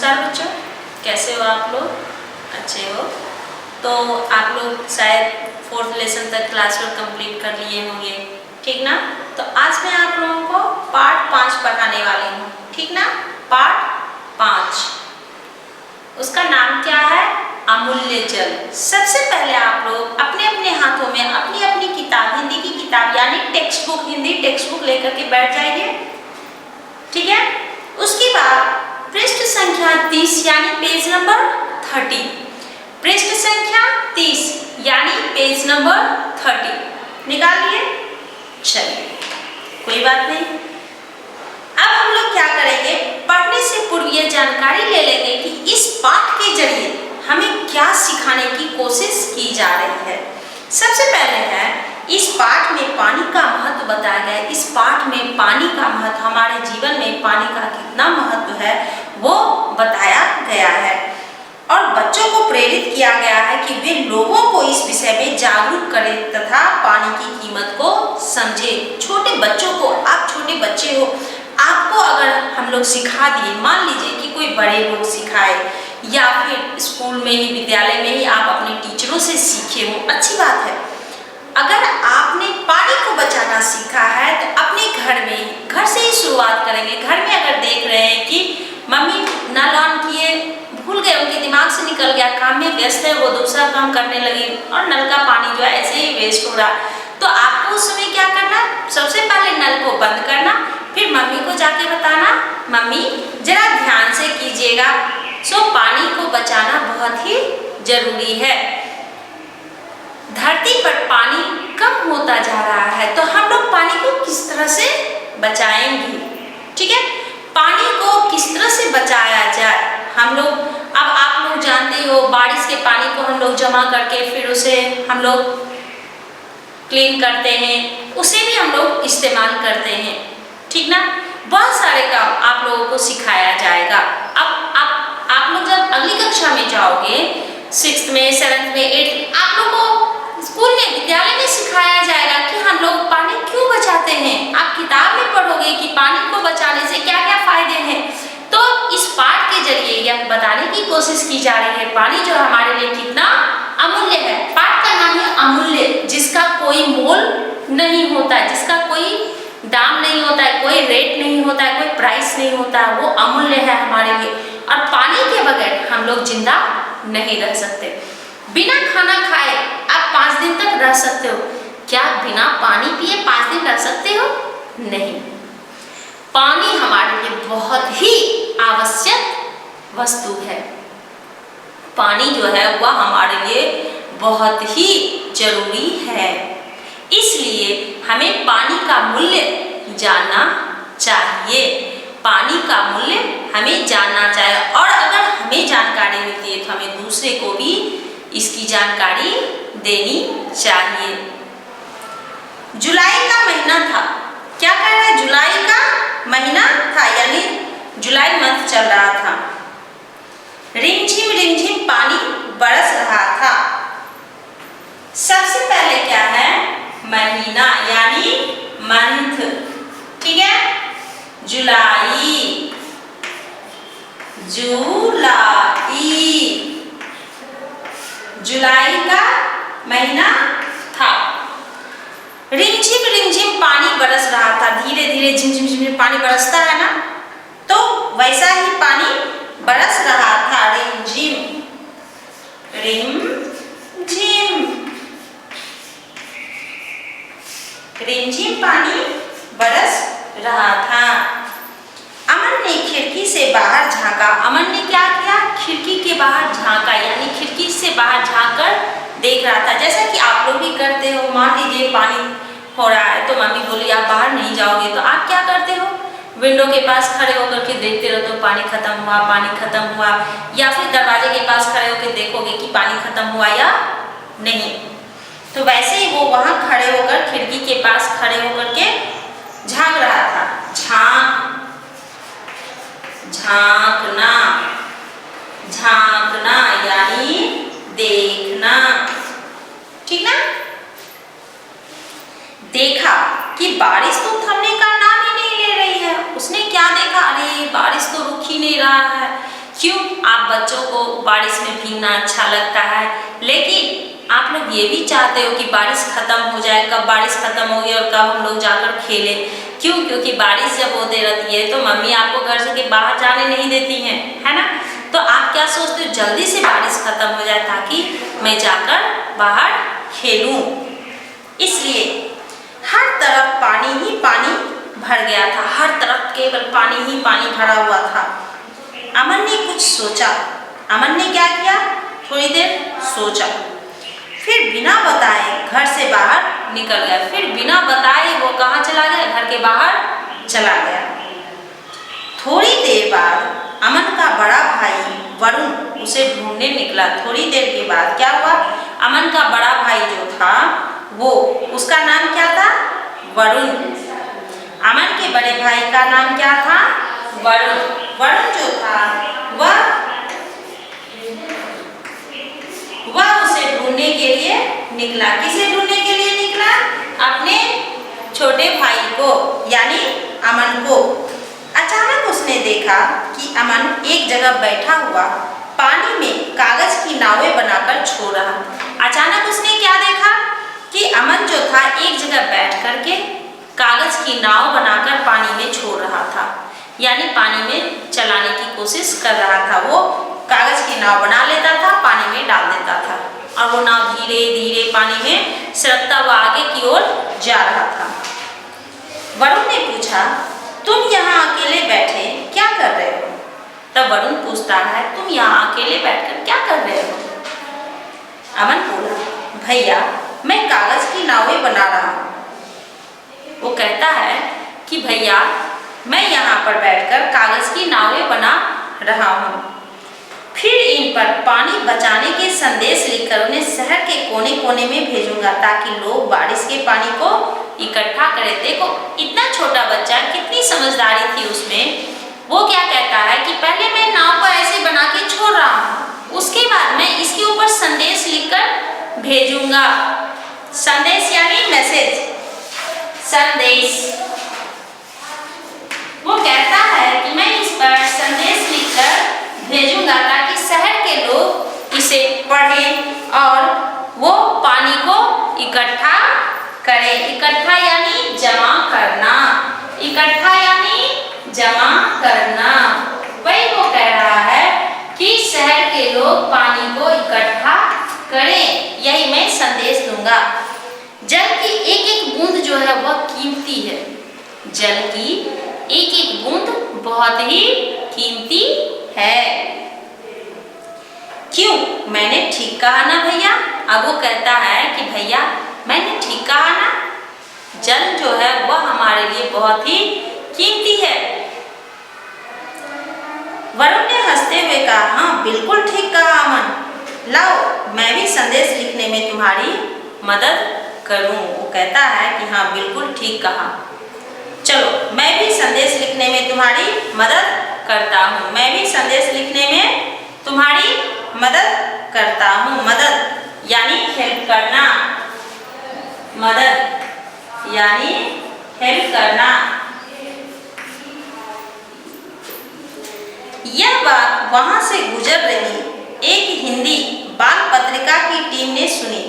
नमस्कार बच्चों, कैसे हो आप लोग? अच्छे हो? तो आप लोग शायद 4th लेसन तक क्लास वर्क कंप्लीट कर लिए होंगे, ठीक ना? तो आज मैं आप लोगों को पार्ट 5 पढ़ाने वाली हूँ, ठीक ना? पार्ट 5, उसका नाम क्या है? अमूल्य जल। सबसे पहले आप लोग अपने अपने हाथों में अपनी अपनी किताब, हिंदी की किताब यानी text book, Hindi text book लेकर के बैठ जाइए, ठीक है? उसके बाद पृष्ठ संख्या 30 यानी पेज नंबर 30, पृष्ठ संख्या 30 यानी पेज नंबर 30 निकालिए। चलिए, कोई बात नहीं। अब हम लोग क्या करेंगे, पढ़ने से पूर्व ये जानकारी ले लेंगे कि इस पाठ के जरिए हमें क्या सिखाने की कोशिश की जा रही है। सबसे पहले है, इस पाठ में पानी का महत्व बताया गया है। इस पाठ में पानी का महत्व, हमारे जीवन में पानी का कितना महत्व है वो बताया गया है और बच्चों को प्रेरित किया गया है कि वे लोगों को इस विषय में जागरूक करें तथा पानी की कीमत को समझें। छोटे बच्चों को, आप छोटे बच्चे हो, आपको अगर हम लोग सिखा दिए, मान लीजिए कि कोई बड़े लोग सिखाए या फिर स्कूल में ही, विद्यालय में ही आप अपने टीचरों से सीखे हो, अच्छी बात है। अगर आपने पानी को बचाना सीखा है तो अपने घर से ही शुरुआत करेंगे। घर में अगर देख रहे हैं कि मम्मी नल ऑन किए, भूल गए, उनके दिमाग से निकल गया, काम में व्यस्त है, वो दूसरा काम करने लगी और नल का पानी जो है ऐसे ही वेस्ट हो रहा, तो आपको उस समय क्या करना, सबसे पहले नल को बंद करना, फिर मम्मी को जाके बताना, मम्मी जरा ध्यान से कीजिएगा। सो पानी को बचाना बहुत ही जरूरी है। धरती पर पानी कम होता जा रहा है, तो हम लोग पानी को किस तरह से बचाएंगे, ठीक है? पानी को किस तरह से बचाया जाए, हम लोग, अब आप लोग जानते हो, बारिश के पानी को हम लोग जमा करके फिर उसे हम लोग क्लीन करते हैं, उसे भी हम लोग इस्तेमाल करते हैं, ठीक ना? बहुत सारे काम आप लोगों को सिखाया जाएगा। अब आप लोग जब अगली कक्षा में जाओगे, 6th में, 7th में, 8th में, आप लोगों को स्कूल में, विद्यालय में सिखाया जाएगा कि हम लोग पानी क्यों बचाते हैं। आप किताब में पढ़ोगे कि पानी को बचाने से क्या क्या फायदे हैं। तो इस पाठ के जरिए यह बताने की कोशिश की जा रही है पानी जो हमारे लिए कितना अमूल्य है। पाठ का नाम है अमूल्य, जिसका कोई मोल नहीं होता है, जिसका कोई दाम नहीं होता है, कोई रेट नहीं होता है, कोई प्राइस नहीं होता है, वो अमूल्य है हमारे लिए। और पानी के बगैर हम लोग जिंदा नहीं रह सकते। बिना खाना खाए आप 5 दिन तक रह सकते हो, क्या बिना पानी पिए 5 दिन रह सकते हो? नहीं। पानी हमारे लिए बहुत ही आवश्यक वस्तु है। पानी जो है वह हमारे लिए बहुत ही जरूरी है, इसलिए हमें पानी का मूल्य जानना चाहिए। पानी का मूल्य हमें जानना चाहिए और अगर हमें जानकारी मिलती है तो हमें दूसरे को भी इसकी जानकारी देनी चाहिए। जुलाई का महीना था, क्या कह रहा है, जुलाई का महीना था यानी जुलाई मंथ चल रहा था। रिमझिम पानी बरस रहा था। सबसे पहले क्या है, महीना यानी मंथ, ठीक है? जुलाई, जुलाई का महीना था। रिमझिम पानी बरस रहा था, धीरे धीरे झिमझिम पानी बरसता है ना, तो वैसा ही पानी बरस रहा था। रिमझिम पानी बरस रहा था। अमन ने खिड़की से बाहर झांका। अमन ने क्या किया, खिड़की के बाहर झांका, यानी खिड़की से बाहर झांक कर देख रहा था, जैसा कि आप लोग भी करते हो। मान लीजिए पानी हो रहा है तो मम्मी बोली आप बाहर नहीं जाओगे, तो आप क्या करते हो, विंडो के पास खड़े होकर के देखते रहते हो पानी खत्म हुआ, पानी खत्म हुआ, या फिर दरवाजे के पास खड़े होकर देखोगे कि पानी खत्म हुआ या नहीं। तो वैसे ही वो वहां खड़े होकर, खिड़की के पास खड़े होकर के झांक रहा था। झांकना यानी देखना, ठीक ना? देखा कि बारिश तो थमने का नाम ही नहीं ले रही है। उसने क्या देखा, अरे बारिश तो रुक ही नहीं रहा है, क्यों आप बच्चों को बारिश में भीगना अच्छा लगता है, लेकिन आप लोग ये भी चाहते हो कि बारिश खत्म हो जाए, कब बारिश खत्म होगी और कब हम लोग जाकर खेलें। क्यों? क्योंकि बारिश जब होती रहती है तो मम्मी आपको घर से बाहर जाने नहीं देती हैं, है ना। तो आप क्या सोचते हो, जल्दी से बारिश खत्म हो जाए ताकि मैं जाकर बाहर खेलूं। इसलिए हर तरफ पानी ही पानी भर गया था, हर तरफ केवल पानी ही पानी भरा हुआ था। अमन ने कुछ सोचा। अमन ने क्या किया, थोड़ी देर सोचा, फिर बिना बताए घर से बाहर निकल गया। फिर बिना बताए वो कहाँ चला गया, घर के बाहर चला गया। थोड़ी देर बाद अमन का बड़ा भाई वरुण उसे ढूंढने निकला। थोड़ी देर के बाद क्या हुआ, अमन का बड़ा भाई जो था वो, उसका नाम क्या था, वरुण। अमन के बड़े भाई का नाम क्या था, वरुण। वरुण जो था वह उसे ढूंढने के लिए निकला। किसे ढूंढने के लिए निकला, अपने छोटे भाई को, यानी अमन को। अचानक उसने देखा कि अमन एक जगह बैठा हुआ पानी में कागज की नावें बनाकर छोड़ रहा था। अचानक उसने क्या देखा कि अमन जो था एक जगह बैठ करके कागज की नाव बनाकर पानी में छोड़ रहा था, यानी पानी में चलाने की कोशिश कर रहा था। वो कागज की नाव बना लेता था, पानी में डाल देता था और वो नाव धीरे धीरे पानी में सरकता हुआ आगे की ओर जा रहा था। वरुण ने पूछा, तुम यहाँ अकेले बैठे क्या कर रहे हो? तब वरुण पूछता है, तुम यहाँ अकेले बैठकर क्या कर रहे हो? अमन बोला, भैया मैं कागज की नावें बना रहा हूँ। वो कहता है कि भैया मैं यहाँ पर बैठकर कागज की नावें बना रहा हूँ, फिर इन पर पानी बचाने के संदेश लिखकर उन्हें शहर के कोने कोने में भेजूंगा ताकि लोग बारिश के पानी को इकट्ठा करें। देखो इतना छोटा बच्चा, कितनी समझदारी थी उसमें। वो क्या कहता है कि पहले मैं नाव को ऐसे बना के छोड़ रहा हूँ, उसके बाद मैं इसके ऊपर संदेश लिखकर भेजूंगा। संदेश यानी मैसेज, संदेश। वो कहता है कि मैं इस पर संदेश लिखकर भेजूंगा ताकि शहर के लोग इसे पढ़ें और वो पानी को इकट्ठा करें। इकट्ठा यानी जमा करना, इकट्ठा यानी जमा करना। वही वो कह रहा है कि शहर के लोग पानी को इकट्ठा करें, यही मैं संदेश दूंगा। जल की एक एक बूंद जो है वह कीमती है। जल की एक एक बूंद बहुत ही कीमती है। क्यों? मैंने ठीक कहा ना भैया? अब वो कहता है कि भैया मैंने ठीक कहा ना, जल जो है वह हमारे लिए बहुत ही कीमती है। वरुण ने हंसते हुए कहा, हाँ बिल्कुल ठीक कहा अमन, लाओ मैं भी संदेश लिखने में तुम्हारी मदद करूं। वो कहता है कि हाँ बिल्कुल ठीक कहा, चलो मैं भी संदेश लिखने में तुम्हारी मदद करता हूँ। मैं भी संदेश लिखने में तुम्हारी मदद करता हूँ। मदद यानी हेल्प करना, मदद यानी हेल्प करना। यह बात वहां से गुजर रही एक हिंदी बाल पत्रिका की टीम ने सुनी।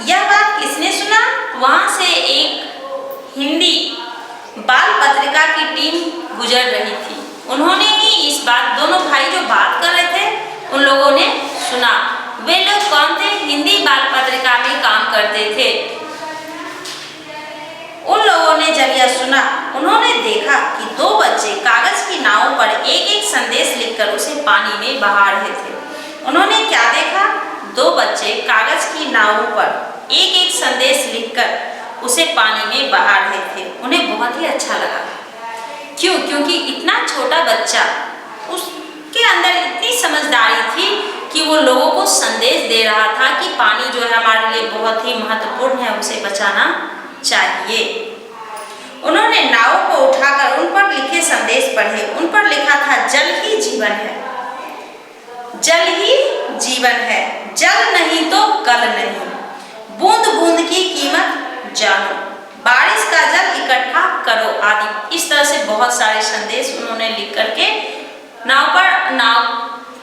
यह बात किसने सुना? वहां से एक हिंदी बाल पत्रिका की टीम गुजर रही थी। उन्होंने ही इस बात, दोनों भाई जो बात कर रहे थे उन लोगों ने सुना। वे लोग कौन थे? हिंदी बाल पत्रिका में काम करते थे। उन लोगों ने जब यह सुना, उन्होंने देखा कि दो बच्चे कागज की नावों पर एक एक संदेश लिखकर उसे पानी में बहा रहे थे। उन्होंने क्या देखा? दो बच्चे कागज की नावों पर एक एक संदेश लिखकर उसे पानी में बहा रहे थे। उन्हें बहुत ही अच्छा लगा। क्यों? क्योंकि इतना छोटा बच्चा, उसके अंदर इतनी समझदारी थी कि वो लोगों को संदेश दे रहा था कि पानी जो है हमारे लिए बहुत ही महत्वपूर्ण है, उसे बचाना चाहिए। उन्होंने नाव को उठाकर उन पर लिखे संदेश पढ़े। उन पर लिखा था, जल ही जीवन है, जल ही जीवन है, जल नहीं तो कल नहीं, बूंद बूंद की कीमत जानो, बारिश का जल इकट्ठा करो आदि। इस तरह से बहुत सारे संदेश उन्होंने लिख करके नाव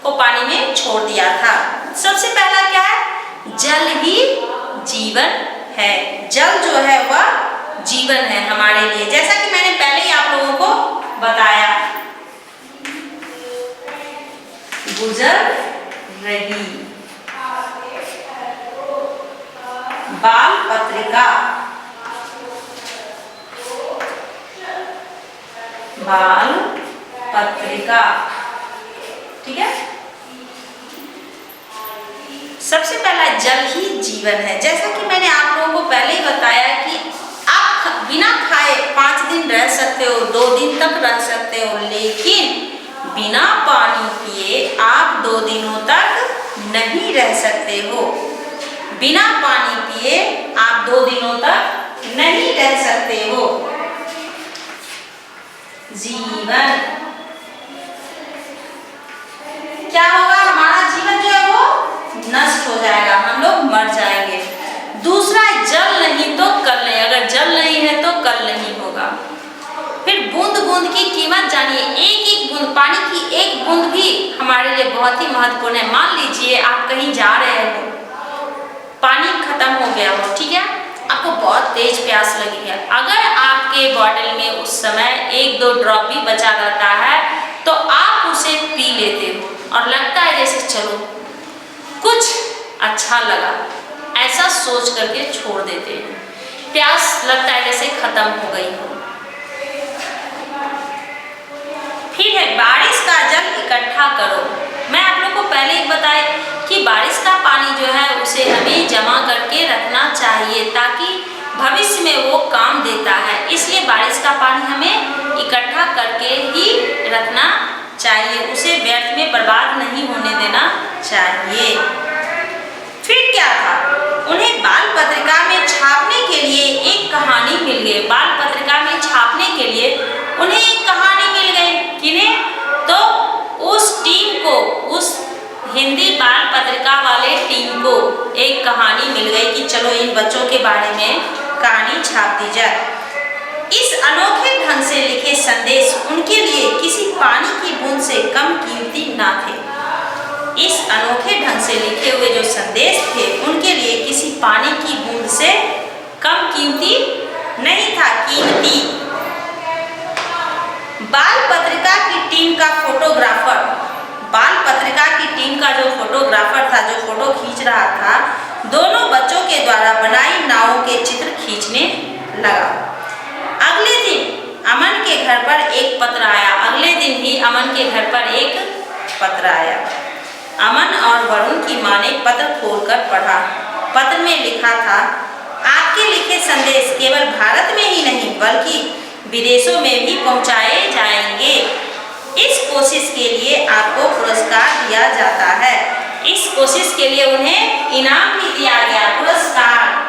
को पानी में छोड़ दिया था। सबसे पहला क्या है? जल ही जीवन है। जल जो है वह जीवन है हमारे लिए, जैसा कि मैंने पहले ही आप लोगों को बताया। गुजर रही बाल पत्रिका, बाल पत्रिका, ठीक है। सबसे पहला जल ही जीवन है। जैसा कि मैंने आप लोगों को पहले ही बताया कि आप बिना खाए 5 दिन रह सकते हो, 2 दिन तक रह सकते हो, लेकिन बिना पानी पिए आप 2 दिनों तक नहीं रह सकते हो। बिना पानी पिए आप 2 दिनों तक नहीं रह सकते हो। जीवन क्या होगा? हमारा जीवन जो है वो नष्ट हो जाएगा, हम लोग मर जाएंगे। दूसरा, जल नहीं तो कल नहीं। अगर जल नहीं है तो कल नहीं होगा। फिर बूंद बूंद की कीमत जानिए। एक एक बूंद, पानी की एक बूंद भी हमारे लिए बहुत ही महत्वपूर्ण है। मान लीजिए आप कहीं जा रहे हो, पानी खत्म हो गया हो, ठीक है, आपको बहुत तेज प्यास लगी है। अगर आपके बॉटल में उस समय 1-2 ड्रॉप भी बचा रहता है तो आप उसे पी लेते हो और लगता है जैसे चलो कुछ अच्छा लगा, ऐसा सोच करके छोड़ देते हैं। प्यास लगता है जैसे खत्म हो गई हो। फिर है बारिश का जल इकट्ठा करो। मैं आप लोग को पहले ही बताया कि बारिश का पानी जो है उसे हमें जमा करके रखना चाहिए ताकि भविष्य में वो काम देता है। इसलिए बारिश का पानी हमें इकट्ठा करके ही रखना चाहिए, उसे व्यर्थ में बर्बाद नहीं होने देना चाहिए। फिर क्या था? उन्हें बाल पत्रिका में छापने के लिए एक कहानी मिल गई। बाल पत्रिका में छापने के लिए उन्हें एक कहानी मिल गई। किन्हें? तो उस टीम को, उस हिंदी बाल पत्रिका वाले टीम को एक कहानी मिल गई कि चलो इन बच्चों के बारे में कहानी छाप दी जाए। इस अनोखे ढंग से लिखे संदेश उनके लिए किसी पानी की बूंद से कम कीमती ना थे। इस अनोखे ढंग से लिखे हुए जो संदेश थे उनके लिए किसी पानी की बूंद से कम कीमती नहीं था। कीमती। बाल पत्रिका की टीम का फोटोग्राफर, बाल पत्रिका की टीम का जो फोटोग्राफर था, जो फोटो खींच रहा था, दोनों बच्चों के द्वारा बनाई नावों के चित्र खींचने लगा। अगले दिन अमन के घर पर एक पत्र आया। अगले दिन ही अमन के घर पर एक पत्र आया। अमन और वरुण की मां ने पत्र खोलकर पढ़ा। पत्र में लिखा था, आपके लिखे संदेश केवल भारत में ही नहीं बल्कि विदेशों में भी पहुंचाए जाएंगे। इस कोशिश के लिए आपको पुरस्कार दिया जाता है। इस कोशिश के लिए उन्हें इनाम भी दिया गया, पुरस्कार।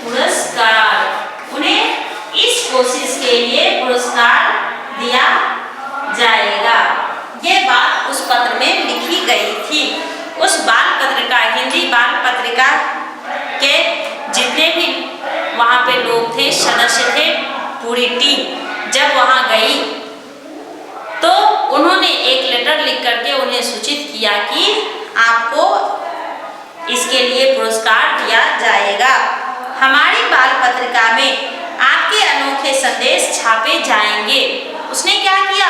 पुरस्कार, उन्हें इस कोशिश के लिए पुरस्कार दिया जाएगा। ये बात उस पत्र में लिखी गई थी। उस बाल पत्रिका, हिंदी बाल पत्रिका के जितने भी वहाँ पे लोग थे, सदस्य थे, पूरी टीम जब वहाँ गई तो उन्होंने एक लेटर लिख करके उन्हें सूचित किया कि आपको इसके लिए पुरस्कार दिया जाएगा। हमारी बाल पत्रिका में आपके अनोखे संदेश छापे जाएंगे। उसने क्या किया?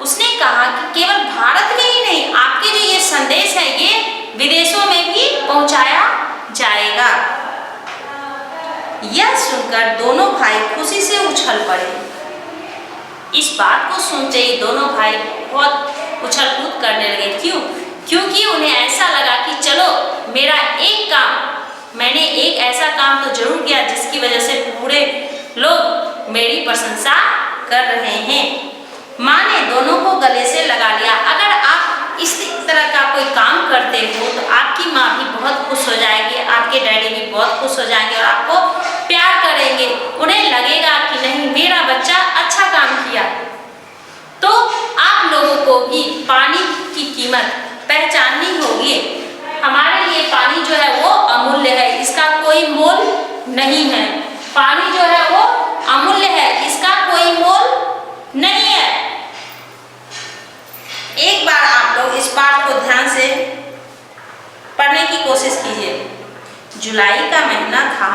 उसने कहा कि केवल भारत में ही नहीं, आपके जो ये संदेश है ये विदेशों में भी पहुंचाया जाएगा। यह सुनकर दोनों भाई खुशी से उछल पड़े। इस बात को सुनते ही दोनों भाई बहुत उछल कूद करने लगे। क्यों? क्योंकि उन्हें ऐसा लगा कि चलो मेरा एक काम, मैंने एक ऐसा काम तो जरूर किया जिसकी वजह से पूरे लोग मेरी प्रशंसा कर रहे हैं। माँ ने दोनों को गले से लगा लिया। अगर आप इस तरह का कोई काम करते हो तो आपकी माँ भी बहुत खुश हो जाएगी, आपके डैडी भी बहुत खुश हो जाएंगे और आपको प्यार करेंगे। उन्हें लगेगा कि नहीं, मेरा बच्चा अच्छा काम किया। तो आप लोगों को भी पानी की कीमत पहचाननी होगी। हमारे लिए पानी जो है वो अमूल्य है, इसका कोई मोल नहीं है। पानी जो है वो अमूल्य है, इसका कोई मोल नहीं है। जुलाई का महीना था।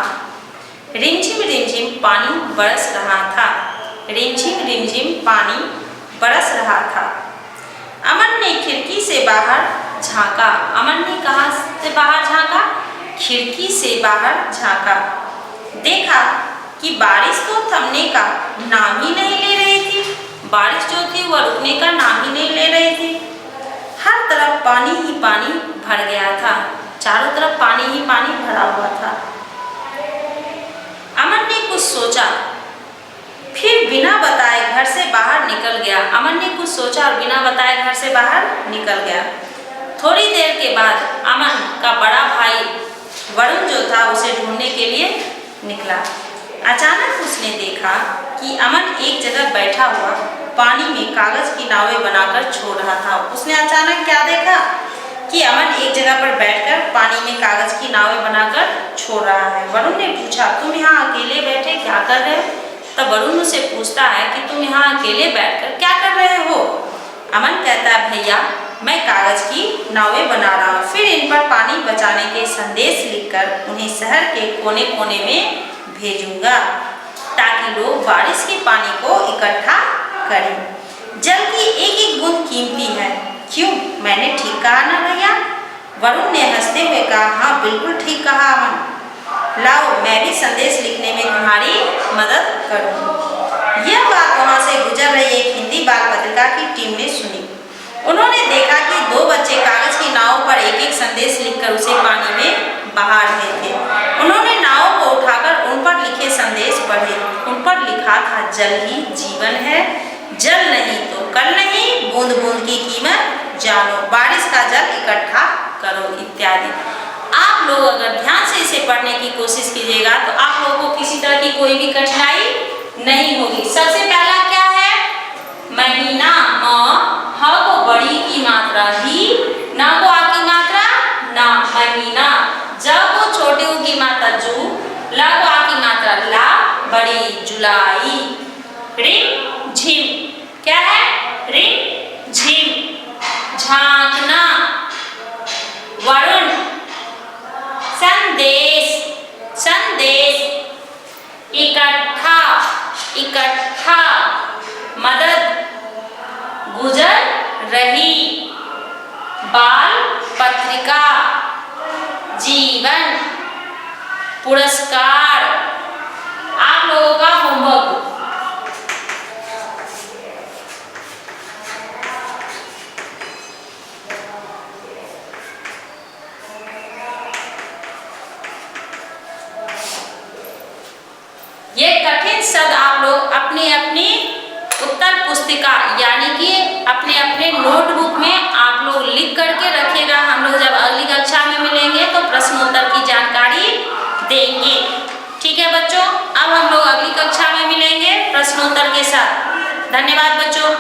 रिमझिम रिमझिम पानी बरस रहा था। रिमझिम रिमझिम पानी बरस रहा था। अमन ने खिड़की से बाहर झांका। अमन ने कहाँ से बाहर झांका? खिड़की से बाहर झांका। देखा कि बारिश तो थमने का नाम ही नहीं ले रही थी। बारिश जो थी वह रुकने का नाम ही नहीं ले रही थी। हर तरफ पानी ही पानी भर गया था। चारों तरफ पानी ही पानी भरा हुआ था। अमन ने कुछ सोचा, फिर बिना बताए घर से बाहर निकल गया। अमन ने कुछ सोचा और बिना बताए घर से बाहर निकल गया। थोड़ी देर के बाद अमन का बड़ा भाई वरुण जो था उसे ढूंढने के लिए निकला। अचानक उसने देखा कि अमन एक जगह बैठा हुआ पानी में कागज की नावें बनाकर छोड़ रहा था। उसने अचानक क्या देखा कि अमन एक जगह पर बैठकर पानी में कागज की नावें बनाकर छोड़ रहा है। वरुण ने पूछा, तुम यहाँ अकेले बैठे क्या कर रहे हो? तब वरुण उसे पूछता है कि तुम यहाँ अकेले बैठकर क्या कर रहे हो? अमन कहता है, भैया मैं कागज की नावें बना रहा हूँ, फिर इन पर पानी बचाने के संदेश लिखकर उन्हें शहर के कोने कोने में भेजूंगा ताकि लोग बारिश के पानी को इकट्ठा करें। जल की एक एक बूंद कीमती है। क्यों, मैंने ठीक कहा ना भैया? वरुण ने हंसते हुए कहा, हाँ बिल्कुल ठीक कहा अमन। लाओ मैं भी संदेश लिखने में तुम्हारी मदद करूँ। यह बात वहाँ से गुजर रही एक हिंदी बाल पत्रिका की टीम ने सुनी। उन्होंने देखा कि दो बच्चे कागज की नाव पर एक एक संदेश लिखकर उसे पानी में बहा रहे थे। उन्होंने नाव को उठाकर उन पर लिखे संदेश पढ़े। उन पर लिखा था, जल ही जीवन है, जल नहीं तो कल नहीं, बूंद बूंद की कीमत जानो, बारिश का जल इकट्ठा करो इत्यादि। आप लोग अगर ध्यान से इसे पढ़ने की कोशिश कीजिएगा तो आप लोगों को किसी तरह की कोई भी कठिनाई नहीं होगी। सबसे पहला क्या है? महीना, म, ह को बड़ी की मात्रा ही, न को आ की मात्रा ना, महीना। ज को छोटी ऊ की मात्रा जू, ल को आ की मात्रा ला, बड़ी जुलाई। रिम झिम क्या है? रिम झिम। झांकना, वरुण। संदेश, संदेश। इकट्ठा, इकट्ठा। मदद, गुजर रही। बाल पत्रिका, जीवन। पुरस्कार। आप लोगों का होमवर्क। ये कठिन शब्द आप लोग अपनी अपनी उत्तर पुस्तिका यानी कि अपने अपने नोटबुक में आप लोग लिख करके रखिएगा। हम लोग जब अगली कक्षा में मिलेंगे तो प्रश्न उत्तर की जानकारी देंगे। ठीक है बच्चों, अब हम लोग अगली कक्षा में मिलेंगे प्रश्नोत्तर के साथ। धन्यवाद बच्चों।